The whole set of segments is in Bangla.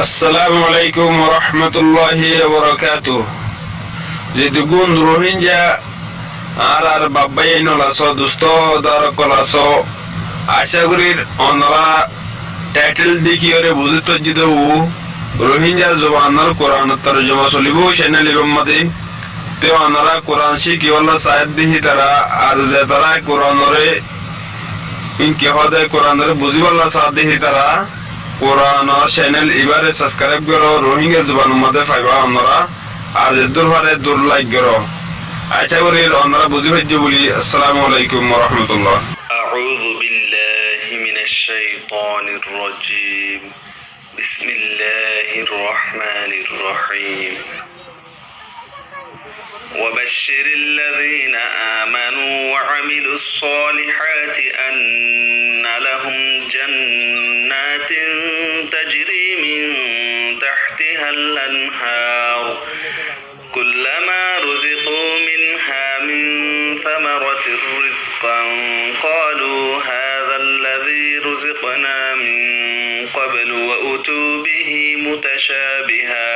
আসসালামু আলাইকুম রহমতুল্লাহি ওবরাকাতুহ। যেদুগুন রোহিঙ্গা আর বাব্বাই নলাস দুস্থ দার কলাস আশা করির অনরা টাইটেল দেখিয়রে বুঝিত জিদু রোহিঙ্গার জবানার কোরআন তরজমা চলিব চ্যানেল মধ্যে তে অনরা কোরআন শিখি আল্লাহ সাহেব দিহি তারা আর যে তারা কোরআনরে ইনকে হদে কোরআনরে বুঝিবাল্লাহ সাহেব দিহি তারা কোরআন চ্যানেল এবারে সাবস্ক্রাইব করো রোহিঙ্গা জবান মধ্যে পাইবা আমরা আর দূর হারে দূর লাইক করো আশা করি আমরা বুঝি পাইছি বলি। আসসালামু আলাইকুম ওয়া রাহমাতুল্লাহ। আউযু বিল্লাহি মিনাশ শাইতানির রাজীম। বিসমিল্লাহির রহমানির রহিম। وبشر الذين آمنوا وعملوا الصالحات أن لهم جنات تجري من تحتها الأنهار كلما رزقوا منها من ثمرة رزقا قالوا هذا الذي رزقنا من قبل وأتوا به متشابها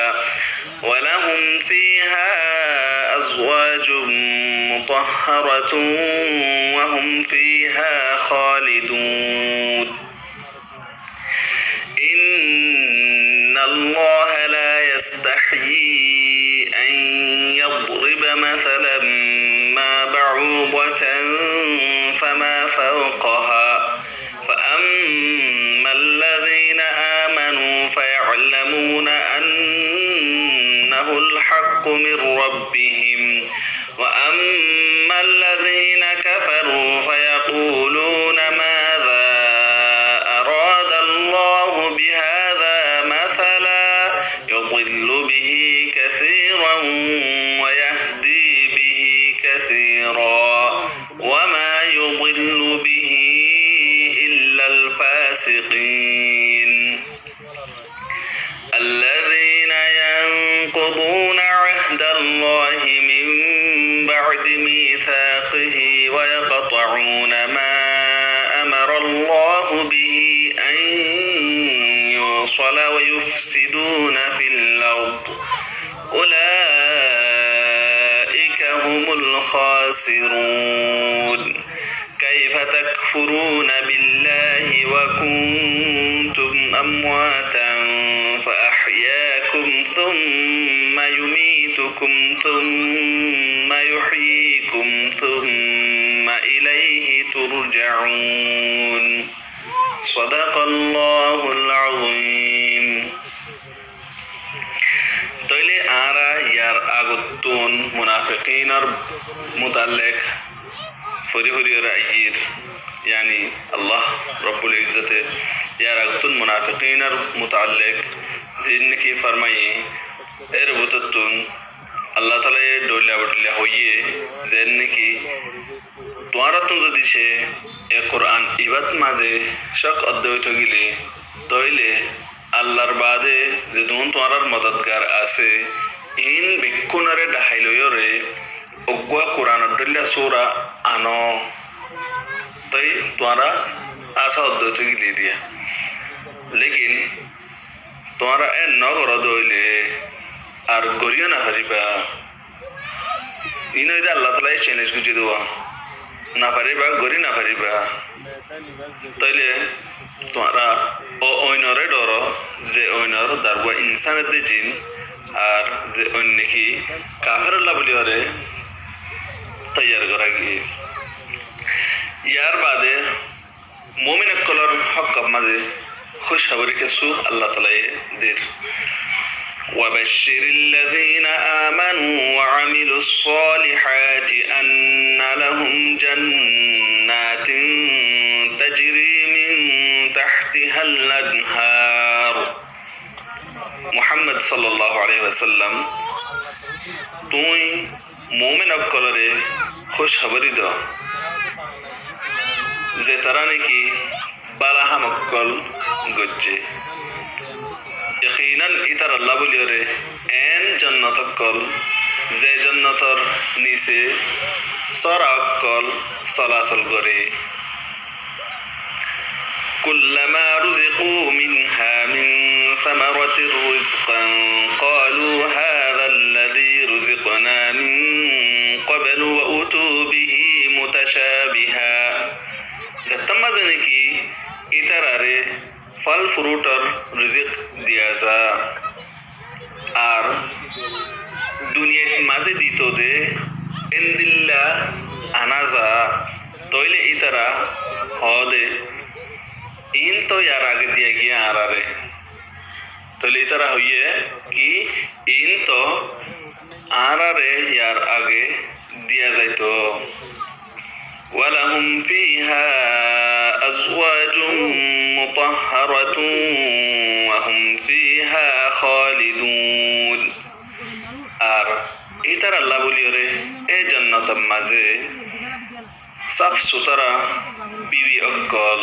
ولهم فيها أزواج مطهرة وهم فيها خالدون إن الله لا يستحيي أن يضرب مثلا ما بعوضة فما فوقها فأما الذين آمنوا فيعلمون أنه الحق من ربهم وأما الذين كفروا فيقولون ماذا أراد الله بهذا مثلا يضل به كثيرا ويهدي به كثيرا وما يضل به إلا الفاسقين الذين ينقضون عهد الله من بعد ميثاقه ويقطعون ما أمر الله به أن يوصل ويفسدون في الأرض أولئك هم الخاسرون كيف تكفرون بالله وكنتم أمواتا فأحياكم ثم يميتكم ثم يحييكم ثم إليه ترجعون صدق الله العظيم. তইলে আরা ইয়ার আগতুন মুনাফিকিনের মুতাল্লিক ফরিফরির আইর यानी अल्लाह रब्बुल इज्जत यार अगतुन मुनाफिकीनर मुताल्लिक जिनकी फरमाई एर बुततुन अल्लाह ताला ये डोलिया बटलिया होइए जिनकी तुम्हारा तुम जदी छे ए कुरान इबात माजे शक अद्वैत गिले तइले আল্লাহর বাদে যে দুন তোমার মদদগার আছে ইন বিকুনরে ডাহাইলয়রে অগুয়া কুরআন দল্লা সূরা আনো তাই তোমারা আশা অদ্বৈত গিলে দিয়া লেকিন তোমারা এ নগর দইলে আর গরিও না পারিবা ইনইদা আল্লাহ তাআলা এই চ্যালেঞ্জ গুজি দেওয়া না পারিবা গরি না পারিবা তাইলে তোমারা ওইনরে ডর যে ওইনর দারবা ইনসানের দে জিন আর যে অন্য কি কাফের আল্লাহ বলি হরে তৈয়ার করা গিয়ে ইয়ার বাদে মুমিন কলর হক মাঝে খুশখবরি কিছু আল্লাহ তাআলা দের وبشر الذين آمنوا وعملوا الصالحات أن لهم جنات تجري من تحتها الأنهار محمد صلى الله عليه وسلم তুই মুমিন কলরে খুশখবরি দাও যে তারা নাকি বালাহা মক্কল গজ্জে ইয়াকিনান ইতার আল্লাহ বলিয়রে এন জান্নাতকল যে জান্নাতর নিচে সরাকল চলাচল করে كلما رزقوا منها من ثمرة السحرة رزقا قالوا هذا الذي رزقنا من قبل وأتوا به متشابها زتما زنكي ইতারারে ফল ফ্রুটর রিজিক দিয়া যা আর দুনিয়ার মাঝে দিত দে ইন্দিল্লা আনাজা তইলে ইতারা হদে ইন তো ইয়ার আগে দিয়ে গিয়ে আরারে তইলে ইতারা হইয়ে কি ইন তো আরারে ইয়ার আগে দিয়া যাইতো ولهم فيها أزواج مطهرة وهم فيها خالدون আর ইতার আল্লাহ বলিওরে এ জান্নাতের মাঝে সাফ সুতরা বিবি অকল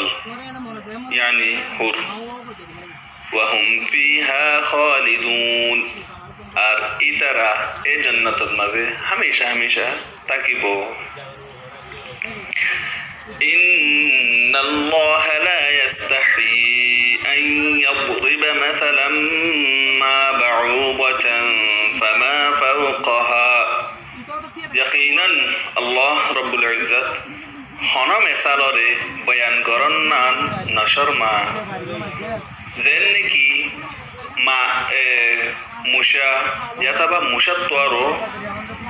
ইয়ানি হুর ওয়াহুম ফিহা খালিদুন আর ইতারা এ জান্নাতের মাঝে হামেশা হামেশা থাকিব إن الله لا يستحي أن يضرب مثلا ما بعوضة فما فوقها يقينا الله رب العزة هنا مثالরে বয়ান করন না নশরমা যেনকি মা মুশা ইয়াতাবা মুশাত্তরো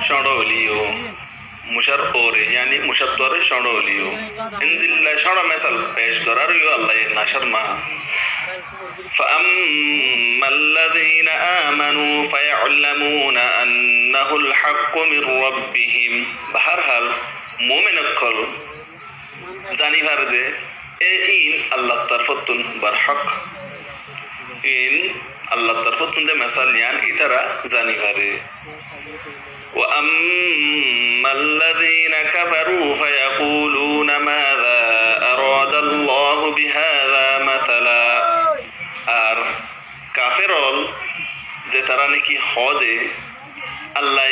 সড়লিও মুশার ওরে यानी মুশাত্তরে সড়লিও ইনদিল্লাহ সড় মেসাল পেশ করার ইও আল্লাহ নশরমা فأما الذين آمنوا فيعلمون أنه الحق من ربهم بهرحال মুমিন কল জানি ভারদে এ ইন আল্লাহ তরফতুন বরহক ইন আল্লাহ তরফতুন দে মেসাল ইয়ান ইতারা জানি ভারে وأما الذين كفروا فيقولون ماذا أراد الله بهذا مثلا আর কাফেরল যে তারা নাকি হদে আল্লাহ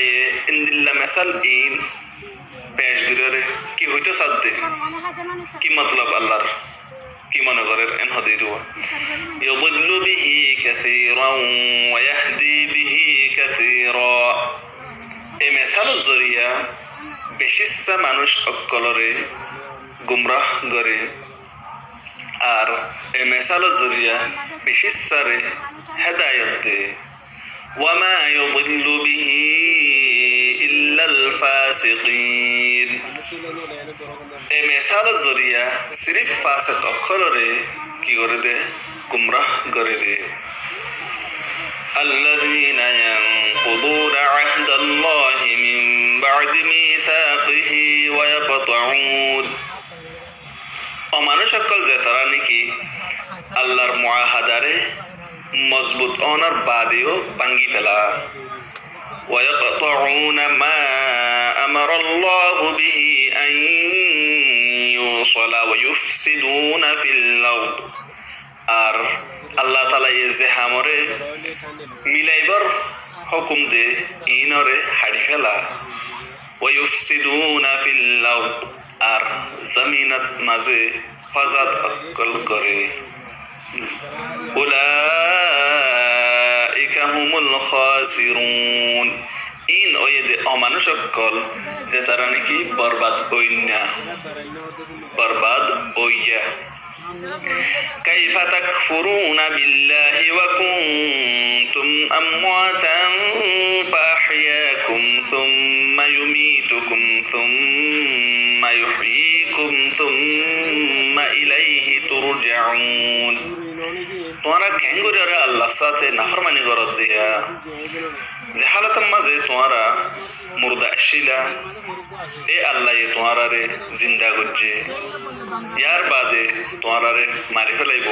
ইনদিল্লা মেসাল ইন পেশ গিরে কি হইতো সাদে কি মতলব আল্লাহর কি মনে করেন এন হদে রুয়া يضل به كثيرا ويهدي به كثيرا এই মেসালের জরিয়া বেশিসা মানুষ অকলরে গুমরাহ করে আর এই মেসালের জরিয়া বেশিসারে হেদায়ত দে ওয়ামা ইউদিল্লু বিহি ইল্লাল ফাসিকিন এই মেসালের জরিয়া সিরিফ ফাসিক অকলরে কি করে দে গুমরাহ করে দে الذين ينقضون عهد الله من بعد ميثاقه ويقطعون অমানুষ সকল যে তারা নাকি আল্লাহর মুআহাদারে মজবুত অনার বাদেও ভাঙ্গি ফেলা ويقطعون ما أمر الله به أن يوصل ويفسدون في الأرض আর আল্লাহ তাআলা এই যে হামরে মিলাইবার হুকুম দে ইনরে হাড়ি ফেলা ওয়ুফসিদুনা ফিল আরদ আর জমিনত মাঝে ফাসাদ অকল করে উলাইকা হুমুল খাসিরুন ইন ওয়েদে অমানুষ অকল যে তারা নাকি বরবাদ হইনা বরবাদ হইয়া كيف تكفرون بالله وكنتم أمواتا فأحياكم ثم يميتكم ثم يحييكم ثم إليه ترجعون তোমারা কেন করে আল্লাহর সাথে নাফরমানি করত দিয়া যে হালাতের মাঝে তোমারা মুর্দা আসিলা এ আল্লাহ তোমারা রে জিন্দা করছে ইয়ার বাদে তোমারা রে মারি ফেলাইব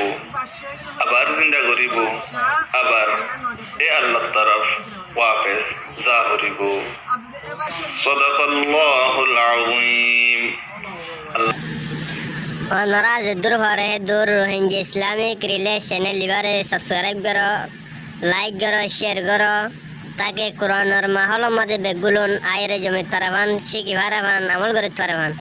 আবার জিন্দা করিব আবার এ আল্লাহর তরফ ওয়াপস যা করিব সাদাকাল্লাহুল আযীম नाराज दूर हो रहे दूर रोहिंग्या इस्लामिक रिलेशन लिबारे सब्सक्राइब करो लाइक करो शेयर करो ताकि कुरान और माहौल मध्य बेगुलन आयरे जमे तरवान शिकी भारावान अमल करे तरवान।